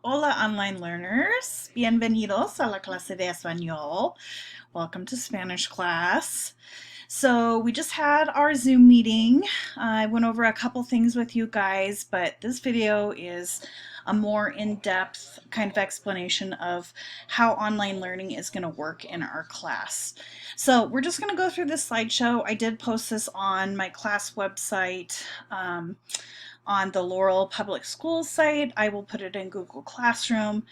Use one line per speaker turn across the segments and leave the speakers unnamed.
Hola online learners, bienvenidos a la clase de español. Welcome to Spanish class. So we just had our Zoom meeting. I went over a couple things with you guys, but this video is a more in-depth kind of explanation of how online learning is going to work in our class. So we're just going to go through this slideshow. I did post this on my class website. On the Laurel Public Schools site. I will put it in Google Classroom.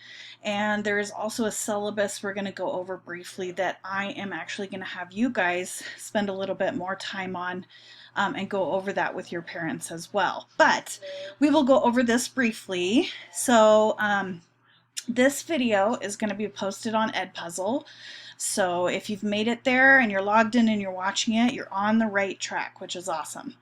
And there is also a syllabus we're going to go over briefly that I am actually going to have you guys spend a little bit more time on and go over that with your parents as well. But we will go over this briefly. So this video is going to be posted on Edpuzzle. So if you've made it there and you're logged in and you're watching it, you're on the right track, which is awesome.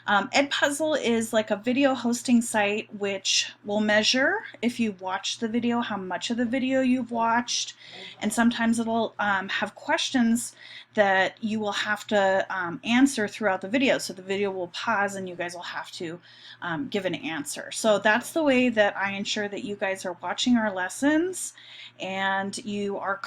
Edpuzzle is like a video hosting site which will measure if you've watched the video, how much of the video you've watched, and sometimes it'll have questions that you will have to answer throughout the video. So the video will pause and you guys will have to give an answer. So that's the way that I ensure that you guys are watching our lessons and you are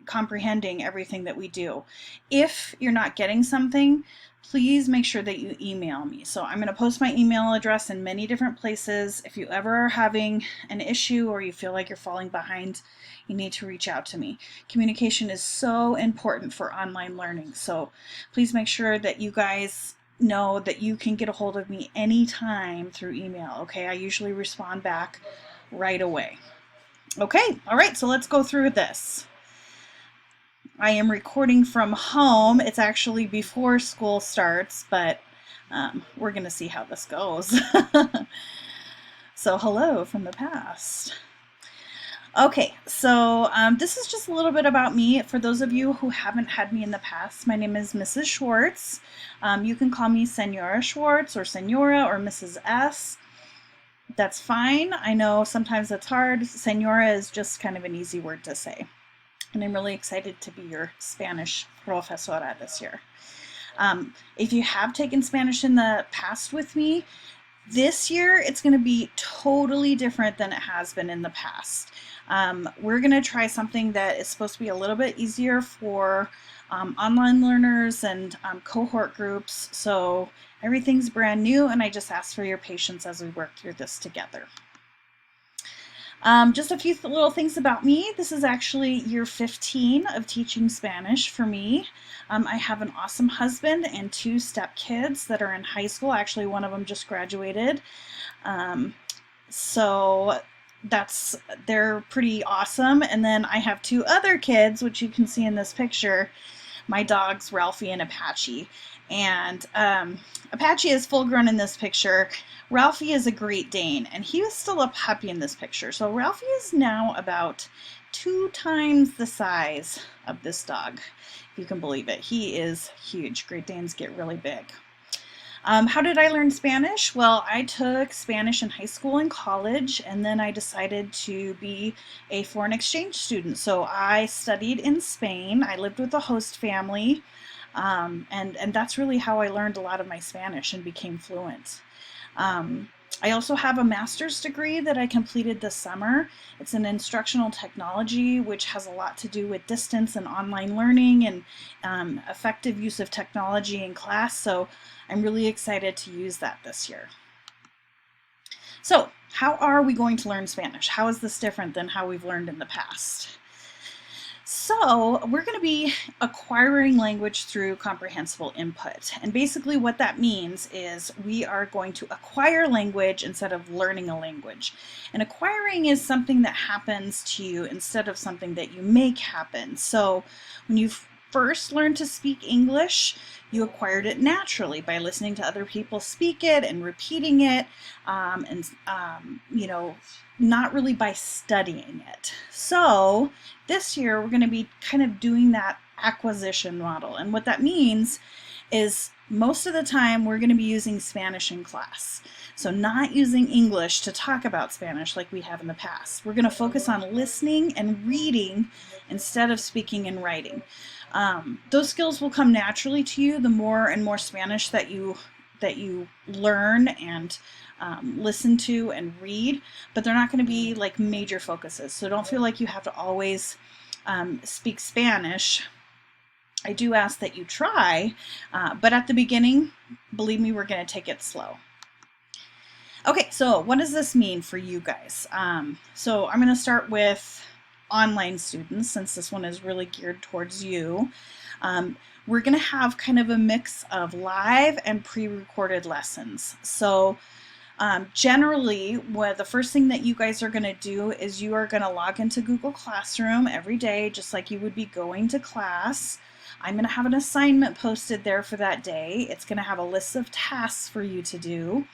comprehending everything that we do. If you're not getting something, please make sure that you email me. So I'm going to post my email address in many different places. If you ever are having an issue or you feel like you're falling behind, you need to reach out to me. Communication is so important for online learning. So please make sure that you guys know that you can get a hold of me anytime through email. Okay, I usually respond back right away. Okay, all right, so let's go through this. I am recording from home. It's actually before school starts, but we're going to see how this goes. So hello from the past. Okay, so this is just a little bit about me. For those of you who haven't had me in the past, my name is Mrs. Schwartz. You can call me Senora Schwartz or Senora or Mrs. S. That's fine. I know sometimes that's hard. Senora is just kind of an easy word to say. And I'm really excited to be your Spanish profesora this year. If you have taken Spanish in the past with me, this year it's going to be totally different than it has been in the past. We're going to try something that is supposed to be a little bit easier for online learners and cohort groups. So everything's brand new, and I just ask for your patience as we work through this together. Just a few little things about me. This is actually year 15 of teaching Spanish for me. I have an awesome husband and 2 stepkids that are in high school. Actually, one of them just graduated. So they're pretty awesome. And then I have 2 other kids, which you can see in this picture. My dogs, Ralphie and Apache. And Apache is full grown in this picture. Ralphie is a Great Dane, and he was still a puppy in this picture. So Ralphie is now about 2 times the size of this dog, if you can believe it. He is huge. Great Danes get really big. How did I learn Spanish? Well, I took Spanish in high school and college, and then I decided to be a foreign exchange student. So I studied in Spain. I lived with a host family, and that's really how I learned a lot of my Spanish and became fluent. I also have a master's degree that I completed this summer. It's in instructional technology, which has a lot to do with distance and online learning and effective use of technology in class. So I'm really excited to use that this year. So how are we going to learn Spanish? How is this different than how we've learned in the past? So we're going to be acquiring language through comprehensible input. And basically what that means is we are going to acquire language instead of learning a language. And acquiring is something that happens to you instead of something that you make happen. So when you first learned to speak English, you acquired it naturally by listening to other people speak it and repeating it, not really by studying it. So this year we're going to be kind of doing that acquisition model. And what that means is most of the time we're going to be using Spanish in class. So not using English to talk about Spanish like we have in the past. We're going to focus on listening and reading instead of speaking and writing. Those skills will come naturally to you the more and more Spanish that you that you learn and listen to and read, but they're not going to be like major focuses. So don't feel like you have to always speak Spanish. I do ask that you try, but at the beginning, believe me, we're going to take it slow. Okay, so what does this mean for you guys? So I'm going to start with online students, since this one is really geared towards you. We're going to have kind of a mix of live and pre-recorded lessons. So generally, the first thing that you guys are going to do is you are going to log into Google Classroom every day, just like you would be going to class. I'm going to have an assignment posted there for that day. It's going to have a list of tasks for you to do.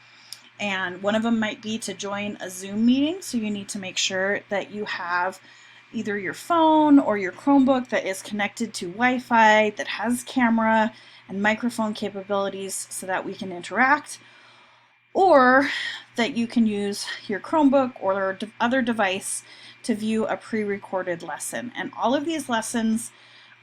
And one of them might be to join a Zoom meeting. So you need to make sure that you have either your phone or your Chromebook that is connected to Wi-Fi, that has camera and microphone capabilities so that we can interact, or that you can use your Chromebook or other device to view a pre-recorded lesson. And all of these lessons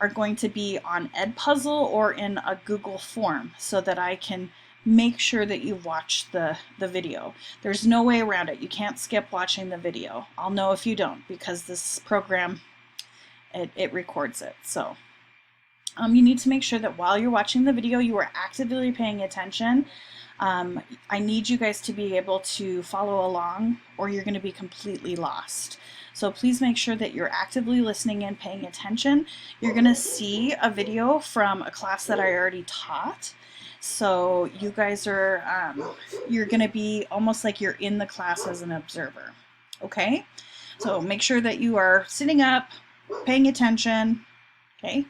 are going to be on Edpuzzle or in a Google form so that I can make sure that you watch the video. There's no way around it. You can't skip watching the video. I'll know if you don't, because this program, it records it. So you need to make sure that while you're watching the video, you are actively paying attention. I need you guys to be able to follow along, or you're going to be completely lost. So please make sure that you're actively listening and paying attention. You're going to see a video from a class that I already taught. So you guys are, you're going to be almost like you're in the class as an observer. Okay? So make sure that you are sitting up, paying attention. Okay?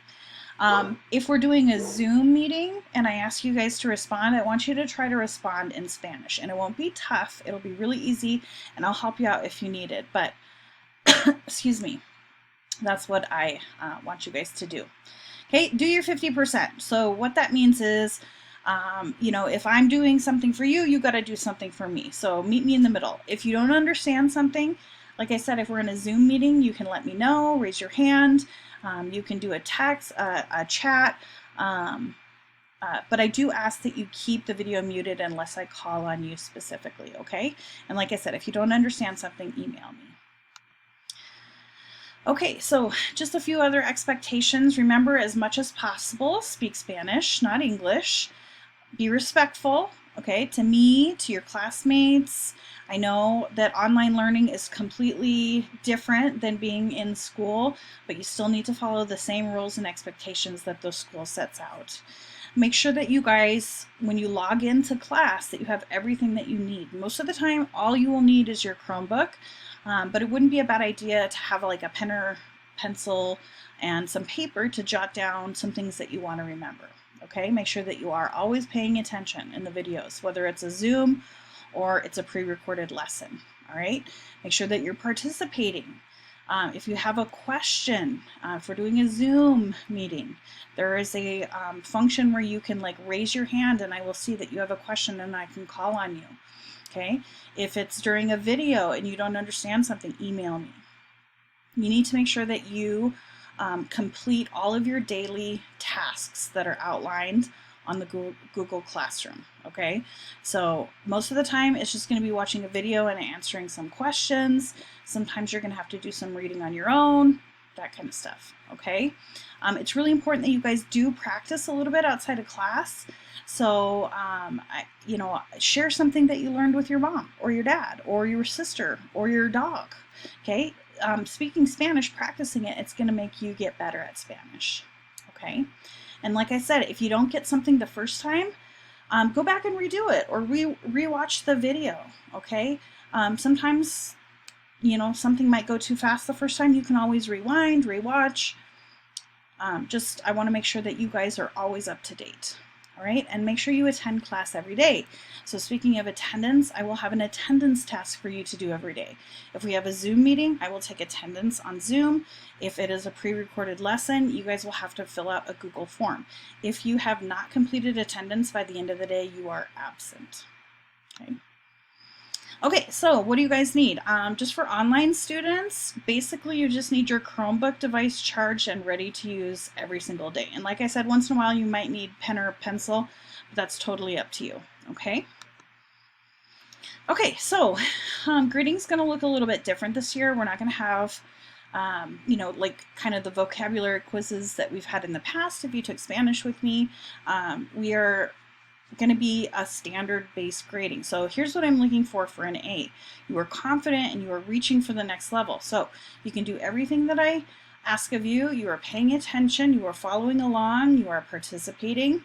If we're doing a Zoom meeting and I ask you guys to respond, I want you to try to respond in Spanish. And it won't be tough. It'll be really easy, and I'll help you out if you need it. But, excuse me, that's what I want you guys to do. Okay, do your 50%. So what that means is, you know, if I'm doing something for you, you got to do something for me. So meet me in the middle. If you don't understand something, like I said, if we're in a Zoom meeting, you can let me know, raise your hand. You can do a text, a chat, but I do ask that you keep the video muted unless I call on you specifically, okay? And like I said, if you don't understand something, email me. Okay, so just a few other expectations. Remember, as much as possible, speak Spanish, not English. Be respectful, okay, to me, to your classmates. I know that online learning is completely different than being in school, but you still need to follow the same rules and expectations that those schools sets out. Make sure that you guys, when you log into class, that you have everything that you need. Most of the time, all you will need is your Chromebook, but it wouldn't be a bad idea to have like a pen or pencil and some paper to jot down some things that you want to remember. Okay, make sure that you are always paying attention in the videos, whether it's a Zoom or it's a pre-recorded lesson. All right, make sure that you're participating. If you have a question, if we're doing a Zoom meeting, there is a function where you can like raise your hand and I will see that you have a question and I can call on you. Okay, if it's during a video and you don't understand something, email me. You need to make sure that you complete all of your daily tasks that are outlined on the Google Classroom, okay? So most of the time it's just going to be watching a video and answering some questions. Sometimes you're going to have to do some reading on your own, that kind of stuff, okay? It's really important that you guys do practice a little bit outside of class. So, you know, share something that you learned with your mom or your dad or your sister or your dog, okay? Speaking Spanish, practicing it, it's going to make you get better at Spanish, okay? And like I said, if you don't get something the first time, go back and redo it or rewatch the video, okay? Sometimes, you know, something might go too fast the first time. You can always rewind, rewatch. I want to make sure that you guys are always up to date. All right, and make sure you attend class every day. So speaking of attendance, I will have an attendance task for you to do every day. If we have a Zoom meeting, I will take attendance on Zoom. If it is a pre-recorded lesson, you guys will have to fill out a Google form. If you have not completed attendance by the end of the day, you are absent. Okay. Okay, so what do you guys need? Just for online students, basically you just need your Chromebook device charged and ready to use every single day. And like I said, once in a while you might need pen or pencil, but that's totally up to you. Okay. Okay, so grading's going to look a little bit different this year. We're not going to have, you know, like kind of the vocabulary quizzes that we've had in the past if you took Spanish with me. We are going to be a standard-based grading. So here's what I'm looking for an A. You are confident and you are reaching for the next level. So you can do everything that I ask of you. You are paying attention, you are following along, you are participating,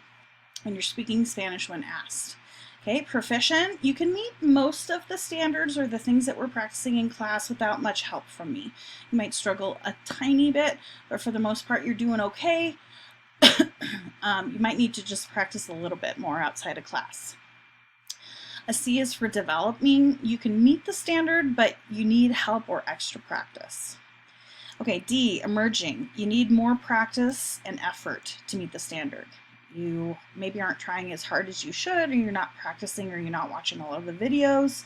and you're speaking Spanish when asked. Okay, proficient, you can meet most of the standards or the things that we're practicing in class without much help from me. You might struggle a tiny bit, but for the most part you're doing okay. You might need to just practice a little bit more outside of class. A C is for developing. You can meet the standard, but you need help or extra practice. Okay, D, emerging. You need more practice and effort to meet the standard. You maybe aren't trying as hard as you should, or you're not practicing, or you're not watching all of the videos.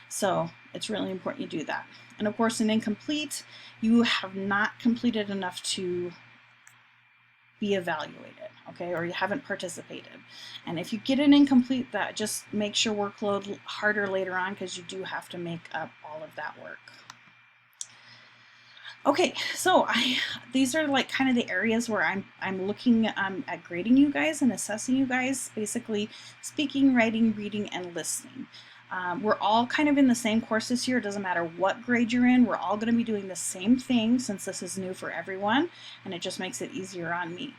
So it's really important you do that. And of course, an incomplete, you have not completed enough to be evaluated, okay, or you haven't participated. And if you get an incomplete, that just makes your workload harder later on because you do have to make up all of that work. Okay, so these are like kind of the areas where I'm looking at grading you guys and assessing you guys, basically speaking, writing, reading, and listening. We're all kind of in the same course this year. It doesn't matter what grade you're in. We're all going to be doing the same thing since this is new for everyone, and it just makes it easier on me.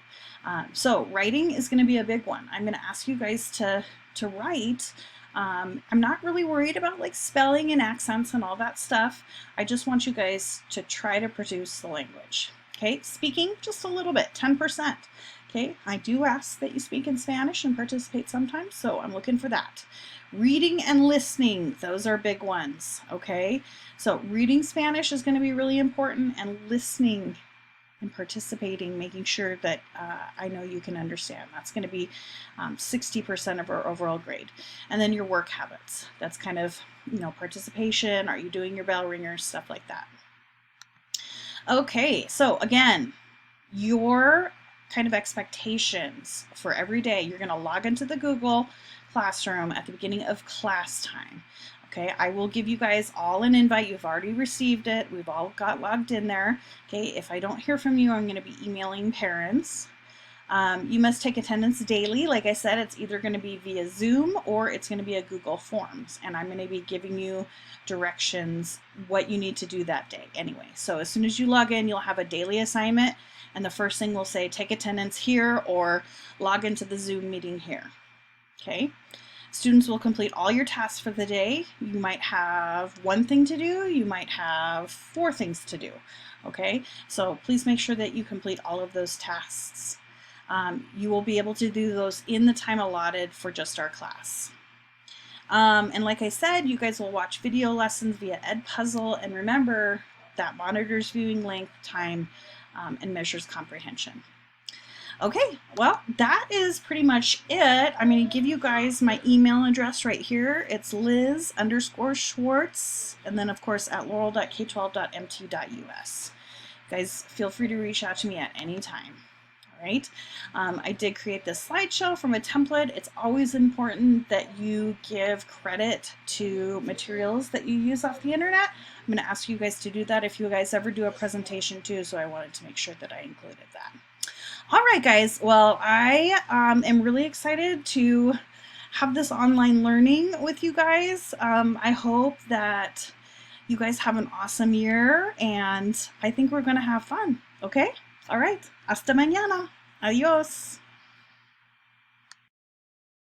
So writing is going to be a big one. I'm going to ask you guys to write. I'm not really worried about like spelling and accents and all that stuff. I just want you guys to try to produce the language. Okay, speaking just a little bit, 10%. Okay, I do ask that you speak in Spanish and participate sometimes, so I'm looking for that. Reading and listening, those are big ones. Okay, so reading Spanish is going to be really important, and listening and participating, making sure that I know you can understand. That's going to be 60% of our overall grade. And then your work habits. That's kind of, you know, participation. Are you doing your bell ringers? Stuff like that. Okay, so again, your kind of expectations for every day. You're going to log into the Google Classroom at the beginning of class time. Okay, I will give you guys all an invite. You've already received it. We've all got logged in there. Okay, if I don't hear from you, I'm going to be emailing parents. You must take attendance daily. Like I said, it's either going to be via Zoom or it's going to be a Google Forms. And I'm going to be giving you directions what you need to do that day anyway. So as soon as you log in, you'll have a daily assignment. And the first thing will say, take attendance here or log into the Zoom meeting here. Okay. Students will complete all your tasks for the day. You might have one thing to do, you might have 4 things to do, okay? So please make sure that you complete all of those tasks. You will be able to do those in the time allotted for just our class. And like I said, you guys will watch video lessons via Edpuzzle, and remember that monitors viewing length, time, and measures comprehension. Okay, well, that is pretty much it. I'm going to give you guys my email address right here. It's Liz_Schwartz, and then of course at laurel.k12.mt.us. Guys, feel free to reach out to me at any time. All right. I did create this slideshow from a template. It's always important that you give credit to materials that you use off the internet. I'm going to ask you guys to do that if you guys ever do a presentation too, so I wanted to make sure that I included that. All right, guys. Well, I am really excited to have this online learning with you guys. I hope that you guys have an awesome year, and I think we're going to have fun. Okay? All right. Hasta mañana. Adios.